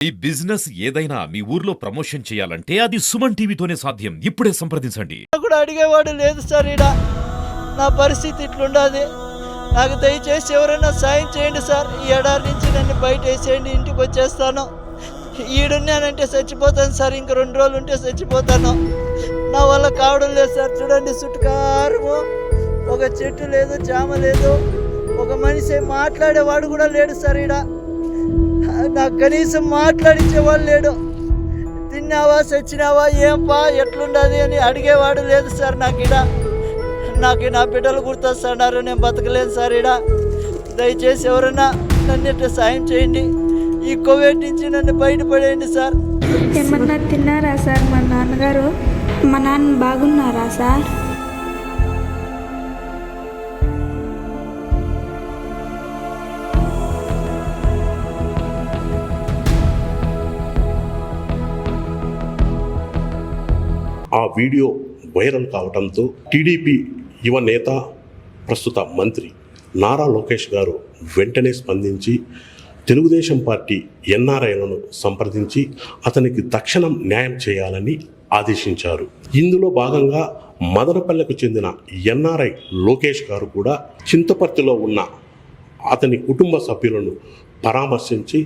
ఈ బిజినెస్ ఏదైనా మీ ఊర్లో ప్రమోషన్ చేయాలంటే అది సుమన్ టీవీతోనే సాధ్యం. ఇప్పుడే సంప్రదించండి. కూడా అడిగేవాడు లేదు సార్. నా పరిస్థితి ఇట్లుండదు. నాకు దయచేసి ఎవరైనా సాయం చేయండి సార్. ఈ ఎడారి నుంచి నన్ను బయట వేసేయండి, ఇంటికి వచ్చేస్తాను. ఈడున్నానంటే చచ్చిపోతాను సార్. ఇంక 2 రోజులు ఉంటే చచ్చిపోతాను. నా వల్ల కావడం లేదు సార్. చూడండి, చుట్టుకారము ఒక చెట్టు లేదు, జామ లేదు, ఒక మనిషి మాట్లాడేవాడు కూడా లేడు సార్. నాకు కనీసం మాట్లాడించేవాడు లేడు. తిన్నావా, చచ్చినావా, ఏంపా, ఎట్లుండదు అని అడిగేవాడు లేదు సార్. నాకు నా బిడ్డలు గుర్తొస్తున్నారు. నేను బతకలేను సార్. దయచేసి ఎవరైనా నన్ను ఇట్లా సాయం చేయండి. ఈ కోవిడ్ నుంచి నన్ను బయటపడేయండి సార్. ఏమన్నా తిన్నారా సార్? మా నాన్నగారు, మా నాన్న బాగున్నారా సార్? ఆ వీడియో వైరల్ కావడంతో టీడీపీ యువ నేత, ప్రస్తుత మంత్రి నారా లోకేష్ గారు వెంటనే స్పందించి తెలుగుదేశం పార్టీ ఎన్ఆర్ఐలను సంప్రదించి అతనికి తక్షణం న్యాయం చేయాలని ఆదేశించారు. ఇందులో భాగంగా మదనపల్లెకు చెందిన ఎన్ఆర్ఐ లోకేష్ గారు కూడా చింతపర్తిలో ఉన్న అతని కుటుంబ సభ్యులను పరామర్శించి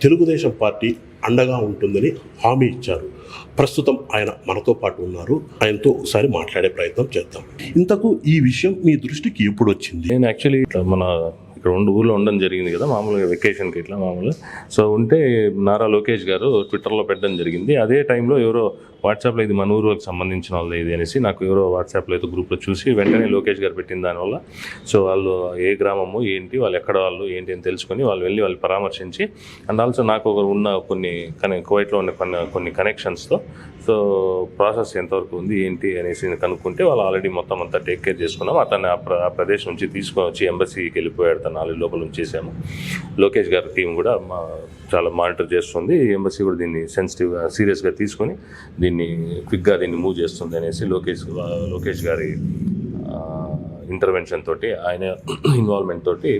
తెలుగుదేశం పార్టీ అండగా ఉంటుందని హామీ ఇచ్చారు. ప్రస్తుతం ఆయన మనతో పాటు ఉన్నారు. ఆయనతో ఒకసారి మాట్లాడే ప్రయత్నం చేద్దాం. ఇంతకు ఈ విషయం మీ దృష్టికి ఎప్పుడు వచ్చింది? నేను యాక్చువల్లీ మన ఇక్కడ 2 ఊర్లో ఉండడం జరిగింది కదా, మామూలుగా వెకేషన్కి ఇట్లా మామూలుగా. సో ఉంటే నారా లోకేష్ గారు ట్విట్టర్లో పెట్టడం జరిగింది. అదే టైంలో ఎవరో వాట్సాప్లో ఇది మన ఊరికి సంబంధించిన వాళ్ళు ఇది అనేసి నాకు ఎవరో వాట్సాప్లో అయితే గ్రూప్లో చూసి వెంటనే లోకేష్ గారు పెట్టిన దానివల్ల సో వాళ్ళు ఏ గ్రామము ఏంటి, వాళ్ళు ఎక్కడ వాళ్ళు ఏంటి అని తెలుసుకొని వాళ్ళు పరామర్శించి అండ్ ఆల్సో నాకు ఉన్న కువైట్లో ఉన్న కొన్ని కనెక్షన్స్తో సో ప్రాసెస్ ఎంతవరకు ఉంది ఏంటి అనేసి కనుక్కుంటే వాళ్ళు ఆల్రెడీ మొత్తం అంతా టేక్ కేర్ చేసుకున్నాం. అతన్ని ఆ ప్రదేశం నుంచి తీసుకొని వచ్చి ఎంబసీకి వెళ్ళిపోయాడు. తను ఆల్రెడీ లోపల ఉంచేసాము. లోకేష్ గారి టీం కూడా చాలా మానిటర్ చేస్తుంది. ఎంబసీ కూడా దీన్ని సెన్సిటివ్గా సీరియస్గా తీసుకొని దీన్ని క్విక్గా మూవ్ చేస్తుంది అనేసి లోకేష్ గారి ఇంటర్వెన్షన్ తోటి, ఆయన ఇన్వాల్వ్మెంట్ తోటి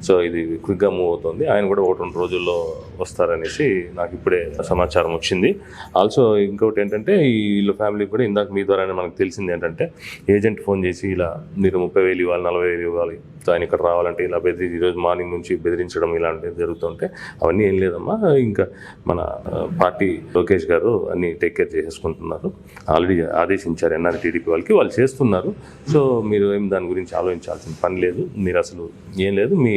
సో ఇది క్విక్గా మూవ్ అవుతుంది. ఆయన కూడా 1-2 రోజుల్లో వస్తారనేసి నాకు ఇప్పుడే సమాచారం వచ్చింది. ఆల్సో ఇంకొకటి ఏంటంటే వీళ్ళ ఫ్యామిలీకి కూడా ఇందాక మీ ద్వారానే మనకు తెలిసింది ఏంటంటే ఏజెంట్ ఫోన్ చేసి ఇలా మీరు 30,000 ఇవ్వాలి, 40,000 ఇవ్వాలి, సో ఆయన ఇక్కడ రావాలంటే ఇలా ఈరోజు మార్నింగ్ నుంచి బెదిరించడం ఇలాంటివి జరుగుతుంటే అవన్నీ ఏం లేదమ్మా, ఇంకా మన పార్టీ లోకేష్ గారు అన్నీ టేక్ కేర్ చేసేసుకుంటున్నారు. ఆల్రెడీ ఆదేశించారు ఎన్ఆర్ టీడీపీ వాళ్ళకి, వాళ్ళు చేస్తున్నారు. సో మీరు ఏం దాని గురించి ఆలోచించాల్సిన పని లేదు. మీరు అసలు ఏం లేదు, మీ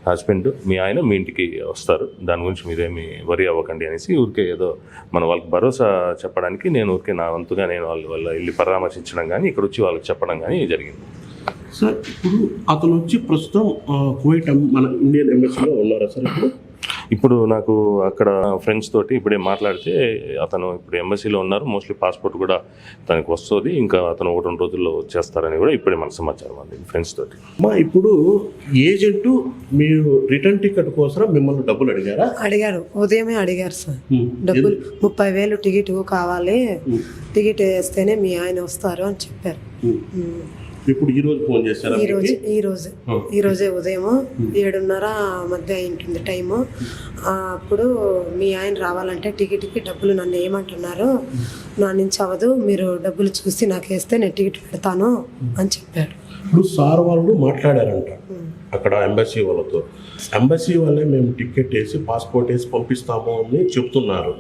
హస్బెండ్ మీ ఆయన మీ ఇంటికి వస్తారు, దాని గురించి మీరేమి వరి అవ్వకండి అనేసి ఊరికే ఏదో మన వాళ్ళకి భరోసా చెప్పడానికి నేను ఊరికే నా వంతుగా నేను వాళ్ళ వెళ్ళి పరామర్శించడం కానీ ఇక్కడ వచ్చి వాళ్ళకి చెప్పడం కానీ జరిగింది. సార్ ఇప్పుడు అతను వచ్చి ప్రస్తుతం కువైట్ మన ఇండియన్ ఎంబసీలో ఉన్నారా సార్? ఇప్పుడు నాకు అక్కడ ఫ్రెండ్స్ తోటి ఇప్పుడే మాట్లాడితే అతను ఇప్పుడు ఎంబసీలో ఉన్నారు. మోస్ట్లీ పాస్పోర్ట్ కూడా తనకు వస్తుంది. ఇంకా అతను 1-2 రోజుల్లో వచ్చేస్తారని కూడా ఇప్పుడే మన సమాచారం అంది ఫ్రెండ్స్ తోటి. ఇప్పుడు ఏజెంటు మీరు రిటర్న్ టికెట్ కోసం మిమ్మల్ని డబ్బులు అడిగారు. ఉదయమే అడిగారు సార్. డబ్బులు 30,000 టికెట్ కావాలి, టికెట్ వేస్తేనే మీ ఆయన వస్తారు అని చెప్పారు. ఇప్పుడు ఈ రోజు ఫోన్ చేశారా? ఈ రోజే ఉదయం 7:30 మధ్య అయింటుంది టైము. అప్పుడు మీ ఆయన రావాలంటే టికెట్కి డబ్బులు నన్ను ఏమంటున్నారు, నా నుంచి అవ్వదు, మీరు డబ్బులు చూసి నాకు వేస్తే నేను టికెట్ పెడతాను అని చెప్పాడు. ఇప్పుడు సార్ వాళ్ళు మాట్లాడారంట అక్కడ ఎంబసీ వాళ్ళతో. ఎంబసీ వాళ్ళే మేము టికెట్ వేసి పాస్పోర్ట్ వేసి పంపిస్తాము అని చెప్తున్నారు.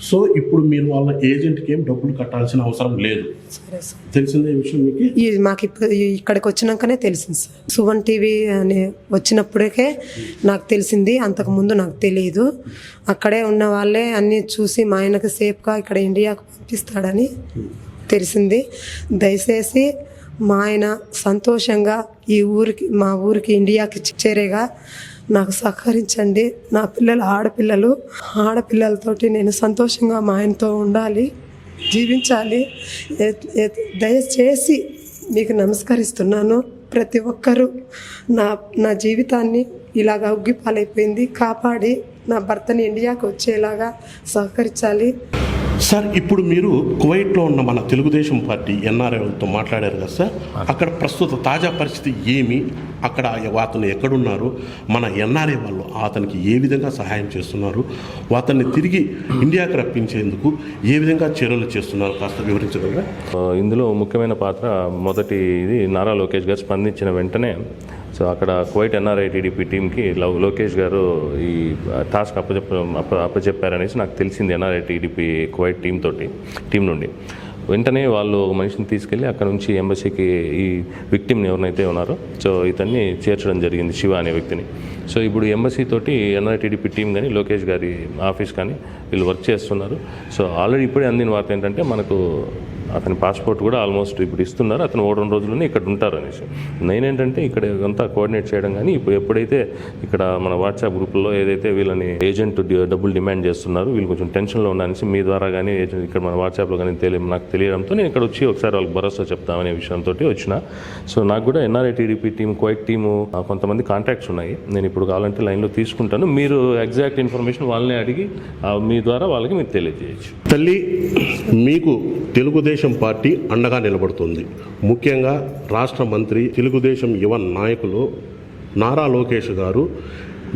సో ఇప్పుడు మీరు వాళ్ళ ఏజెంట్కి ఏం డబ్బులు కట్టాల్సిన అవసరం లేదు. తెలిసిందే విషయం మీకు? మాకు ఇక్కడికి వచ్చినాకనే తెలిసింది సార్. సుమన్ టీవీ అని వచ్చినప్పటికే నాకు తెలిసింది, అంతకుముందు నాకు తెలియదు. అక్కడే ఉన్న వాళ్ళే అన్నీ చూసి మా ఆయనకు సేఫ్గా ఇక్కడ ఇండియాకు పంపిస్తాడని తెలిసింది. దయచేసి మా ఆయన సంతోషంగా మా ఊరికి ఇండియాకి చేరేగా నాకు సహకరించండి. నా పిల్లలు ఆడపిల్లలతోటి నేను సంతోషంగా మా ఆయనతో ఉండాలి, జీవించాలి. దయచేసి మీకు నమస్కరిస్తున్నాను. ప్రతి ఒక్కరూ నా జీవితాన్ని ఇలాగా ఉగ్గిపాలైపోయింది కాపాడి నా భర్తని ఇండియాకి వచ్చేలాగా సహకరించాలి. సార్ ఇప్పుడు మీరు కువైట్లో ఉన్న మన తెలుగుదేశం పార్టీ ఎన్ఆర్ఐలతో మాట్లాడారు కదా సార్, అక్కడ ప్రస్తుత తాజా పరిస్థితి ఏమి, అక్కడ అతను ఎక్కడున్నారు, మన ఎన్ఆర్ఐ వాళ్ళు అతనికి ఏ విధంగా సహాయం చేస్తున్నారు, అతన్ని తిరిగి ఇండియాకి రప్పించేందుకు ఏ విధంగా చర్యలు చేస్తున్నారు కాస్త వివరించగలరా? ఇందులో ముఖ్యమైన పాత్ర మొదటి ఇది నారా లోకేష్ గారు స్పందించిన వెంటనే సో అక్కడ కువైట్ ఎన్ఆర్ఐ టీడీపీ టీంకి లోకేష్ గారు ఈ టాస్క్ అప్పచెప్పారనేసి నాకు తెలిసింది ఎన్ఆర్ఐ టీడీపీ కువైట్ టీం నుండి. వెంటనే వాళ్ళు ఒక మనిషిని తీసుకెళ్ళి అక్కడ నుంచి ఎంబసీకి ఈ విక్టిమ్ని ఎవరినైతే ఉన్నారో సో ఇతన్ని చేర్చడం జరిగింది, శివ అనే వ్యక్తిని. సో ఇప్పుడు ఎంబసీ తోటి ఎన్ఆర్ఐ టీడీపీ టీం కానీ లోకేష్ గారి ఆఫీస్ కానీ వీళ్ళు వర్క్ చేస్తున్నారు. సో ఆల్రెడీ ఇప్పుడే అందిన వార్త ఏంటంటే మనకు అతని పాస్పోర్ట్ కూడా ఆల్మోస్ట్ ఇప్పుడు ఇస్తున్నారు, అతను 2 రోజుల్లోనే ఇక్కడ ఉంటారు అనేసి. నేనేంటంటే ఇక్కడ అంతా కోఆర్డినేట్ చేయడం కానీ ఇప్పుడు ఎప్పుడైతే ఇక్కడ మన వాట్సాప్ గ్రూప్లో ఏదైతే వీళ్ళని ఏజెంట్ డబ్బులు డిమాండ్ చేస్తున్నారు, వీళ్ళు కొంచెం టెన్షన్లో ఉన్నారనేసి మీ ద్వారా కానీ ఏజెంట్ ఇక్కడ మన వాట్సాప్లో కానీ నాకు తెలియడంతో నేను ఇక్కడ వచ్చి ఒకసారి వాళ్ళకి భరోసా చెప్తామనే విషయంతో వచ్చిన. సో నాకు కూడా NRI TDP team Kuwait team కొంతమంది కాంటాక్ట్స్ ఉన్నాయి, నేను ఇప్పుడు కావాలంటే లైన్లో తీసుకుంటాను, మీరు ఎగ్జాక్ట్ ఇన్ఫర్మేషన్ వాళ్ళని అడిగి మీ ద్వారా వాళ్ళకి మీరు తెలియజేయచ్చు. తల్లి, మీకు తెలుగుదేశం పార్టీ అండగా నిలబడుతుంది. ముఖ్యంగా రాష్ట్ర మంత్రి, తెలుగుదేశం యువ నాయకులు నారా లోకేష్ గారు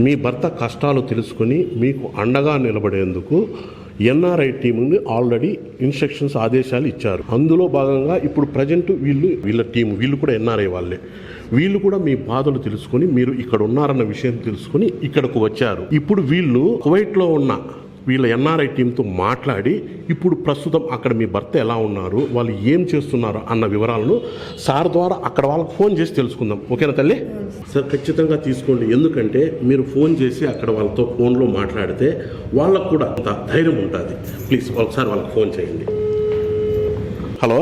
మీ భర్త కష్టాలు తెలుసుకొని మీకు అండగా నిలబడేందుకు ఎన్ఆర్ఐ టీంని ఆల్రెడీ ఇన్స్ట్రక్షన్స్ ఆదేశాలు ఇచ్చారు. అందులో భాగంగా ఇప్పుడు ప్రజెంట్ వీళ్ళ టీం వీళ్ళు కూడా ఎన్ఆర్ఐ వాళ్ళే, వీళ్ళు కూడా మీ బాధలు తెలుసుకొని మీరు ఇక్కడ ఉన్నారన్న విషయం తెలుసుకొని ఇక్కడకు వచ్చారు. ఇప్పుడు వీళ్ళు కువైట్లో ఉన్న వీళ్ళ ఎన్ఆర్ఐ టీంతో మాట్లాడి ఇప్పుడు ప్రస్తుతం అక్కడ మీ భర్త ఎలా ఉన్నారు, వాళ్ళు ఏం చేస్తున్నారు అన్న వివరాలను సార్ ద్వారా అక్కడ వాళ్ళకి ఫోన్ చేసి తెలుసుకుందాం. ఓకేనా తల్లి? సార్ ఖచ్చితంగా తీసుకోండి, ఎందుకంటే మీరు ఫోన్ చేసి అక్కడ వాళ్ళతో ఫోన్లో మాట్లాడితే వాళ్ళకు కూడా అంత ధైర్యం ఉంటుంది. ప్లీజ్ ఒకసారి వాళ్ళకి ఫోన్ చేయండి. హలో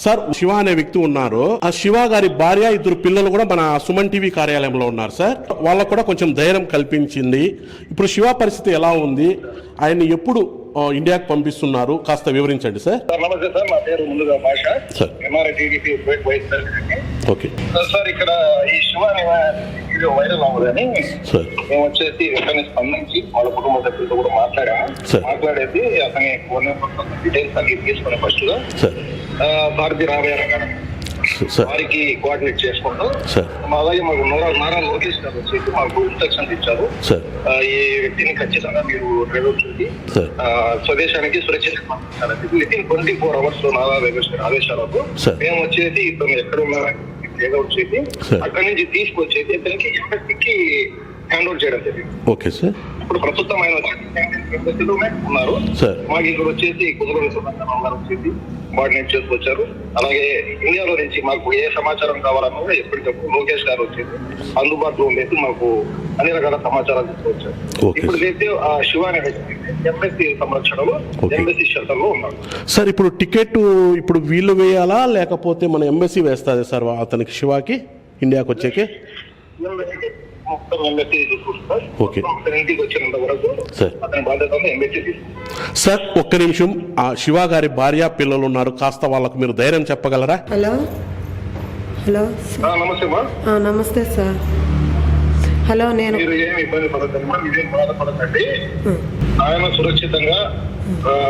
సార్, శివ అనే వ్యక్తి ఉన్నారు. ఆ శివ గారి భార్య, 2 పిల్లలు కూడా మన సుమన్ టీవీ కార్యాలయంలో ఉన్నారు సార్. వాళ్ళకు కూడా కొంచెం ధైర్యం కల్పించింది. ఇప్పుడు శివ పరిస్థితి ఎలా ఉంది, ఆయన్ని ఎప్పుడు ఇండియాకి పంపిస్తున్నారు కాస్త వివరించండి సార్. నమస్తే సార్, నా పేరు ముందుగా Basha, NRI TDP vice president. Okay sir, ఇక్కడ ఈ శివ వీడియో వైరల్ అవ్వదని మేము వచ్చేసి వెంటనే స్పందించి వాళ్ళ కుటుంబ సభ్యులతో కూడా మాట్లాడేది అతని ఫోన్ నెంబర్ డీటెయిల్స్ అన్ని తీసుకునే ఫస్ట్ గా భారతీయ రామయ్య గారు వారికి కోఆర్డినేట్ చేసుకుంటూ అలాగే మాకు నారా లోకేష్ గారు వచ్చేసి మాకు ఇన్స్ట్రక్షన్స్ ఇచ్చారు. ఈ వ్యక్తిని ఖచ్చితంగా మీరు డ్రైవర్ చూసి స్వదేశానికి సురక్షితంగా పంపించాలని వితిన్ 24 hours లో నారా లోకేష్ గారి ఆదేశాలకు మేము వచ్చేసి ఇతను ఎక్కడ ఉన్నారని టేక్అవుట్ చేసి అక్కడి నుంచి తీసుకొచ్చేసి ఇతనికి ఎంబసీకి హ్యాండ్ ఓవర్ చేయడం జరిగింది. Okay sir. ఇప్పుడు ప్రస్తుతం ఆయన ఎంబసీలోనే ఉన్నారు. మాకు ఇక్కడ వచ్చేసి కుదురు గారు వచ్చేసి కోఆర్డినేట్ చేసుకొచ్చారు. అలాగే ఇండియాలో నుంచి మాకు ఏ సమాచారం కావాలన్నా ఎప్పటికప్పుడు లోకేష్ గారు వచ్చేసి అందుబాటులో ఉండేసి మాకు అన్ని రకాల సమాచారాలు తీసుకొచ్చారు. ఇప్పుడు అయితే ఆ శివ అనే వ్యక్తి ఎంబసీ సంరక్షణలో ఎంబసీ షెల్టర్ లో ఉన్నారు. సార్, ఇప్పుడు టికెట్ ఇప్పుడు వీళ్ళు వేయాలా లేకపోతే మన ఎంబసీ వేస్తుంది సార్ అతనికి శివాకి ఇండియాకి వచ్చేకి? మొత్తం ఎంబసీ చూసుకుంటారు. ఇంటికి వచ్చినంత వరకు అతని బాధ్యత ఎంబసీ తీసుకుంటారు. సార్, ఒక్క నిమిషం, ఆ శివ గారి భార్య పిల్లలు ఉన్నారు, కాస్త వాళ్ళకు మీరు ధైర్యం చెప్పగలరా? హలో హలో నమస్తే మా. నమస్తే సార్. హలో, నేను మీరు ఏమి ఇబ్బంది పడద్దమ్మా, మీరేం బాధపడకండి. ఆయన సురక్షితంగా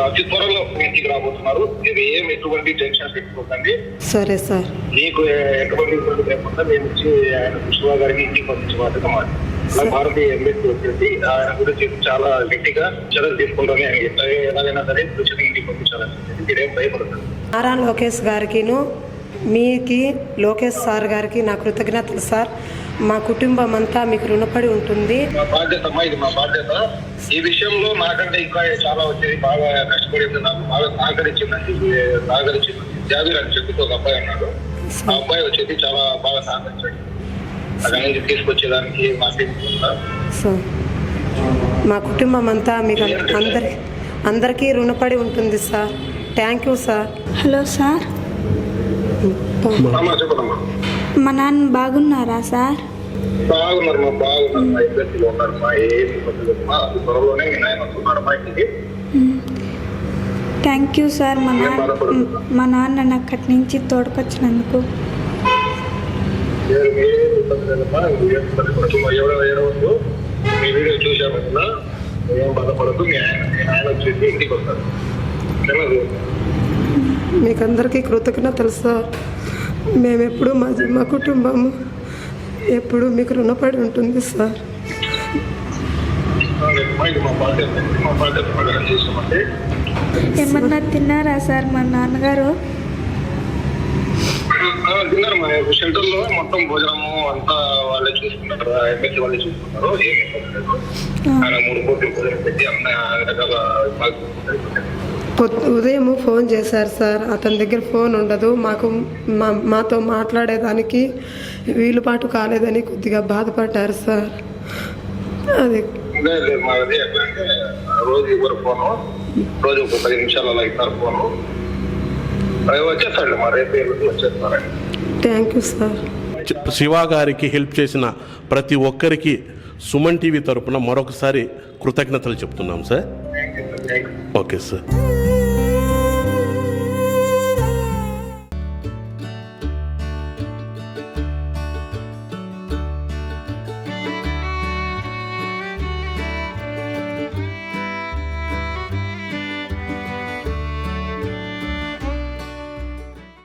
అతి త్వరలో ఇంటికి రాబోతున్నారు. మీరు ఏం ఎటువంటి టెన్షన్ పెట్టుకోకండి. సరే సార్. మీకు ఎటువంటి ఇబ్బంది లేకుండా మేము వచ్చి ఆయన శివ గారికి ఇంటికి పంపించే బాధ్యత మాది. భారతీయ ఎంబసీ వచ్చేసి ఆయన గురించి చాలా గట్టిగా చర్యలు తీసుకుంటామని ఆయన ఎలాగైనా సరే సురక్షితంగా ఇంటికి పంపించాలని మీరేం భయపడతారు. నారా లోకేష్ గారికిను మీకి లోకేష్ సార్ గారికి నా కృతజ్ఞతలు సార్. మా కుటుంబం అంతా మీకు రుణపడి ఉంటుంది. మా బాధ్యత అమ్మా, ఇది మా బాధ్యత. ఈ విషయంలో నాకంటే ఇంకా చాలా వచ్చేది బాగా కష్టపడింది, నాకు బాగా సహకరించింది జాబీర్ అని చెప్పి ఒక అబ్బాయి ఉన్నాడు. ఆ అబ్బాయి వచ్చేసి చాలా బాగా సహకరించాడు. అక్కడి నుంచి తీసుకొచ్చేదానికి మా కుటుంబం అంతా మీకు అందరికీ రుణపడి ఉంటుంది sir. Thank you sir. Hello sir, చెప్పదమ్మా. మా నాన్న బాగున్నారా సార్? బాగున్నారు మా, బాగున్నారు మా, ఇద్దరిలో ఉన్నారు మా, ఏం ఇబ్బంది లేదు మా. త్వరలోనే మీ నాయన వస్తున్నాడు మా ఇంటికి. Thank you sir. మా నాన్న నాకు అక్కడి నుంచి తోడుకొచ్చినందుకు. ఎవరో మీ వీడియో చూసాము కదా, ఏం బాధపడద్దు. మీ ఆయన వచ్చేసి ఇంటికి వస్తారు. మీకు అందరికీ కృతజ్ఞతలు సార్. మేము ఎప్పుడు మా కుటుంబము ఎప్పుడు మీకు రుణపడి ఉంటుంది సార్. మా బాధ్యత ప్రకారం చేసామంటే ఏమన్నా తిన్నారా సార్ మా నాన్నగారు? తిన్నారు. మా షెల్టర్ లో మొత్తం భోజనము అంతా వాళ్ళే చూసుకుంటారు, ఎమ్మెల్యే వాళ్ళే చూసుకుంటారు. ఏమి ఇబ్బంది లేదు. ఆయన 3 పూటలు భోజనం పెట్టి అన్ని రకాల ఉదయం ఫోన్ చేశారు సార్. అతని దగ్గర ఫోన్ ఉండదు. మాతో మాట్లాడేదానికి వీలుపాటు కాలేదని కొద్దిగా బాధపడ్డారు సార్. అది లేదు. మాది ఎట్లా అంటే రోజు ఇవ్వరు ఫోను, రోజు ఒక 10 నిమిషాలు అలా ఇస్తారు ఫోను. అవి వచ్చేస్తాడు. మా రేపు వచ్చేస్తారండి. Thank you sir. శివ గారికి హెల్ప్ చేసిన ప్రతి ఒక్కరికి సుమన్ టీవీ తరపున మరొకసారి కృతజ్ఞతలు చెప్తున్నాం sir. Thank you. Okay sir.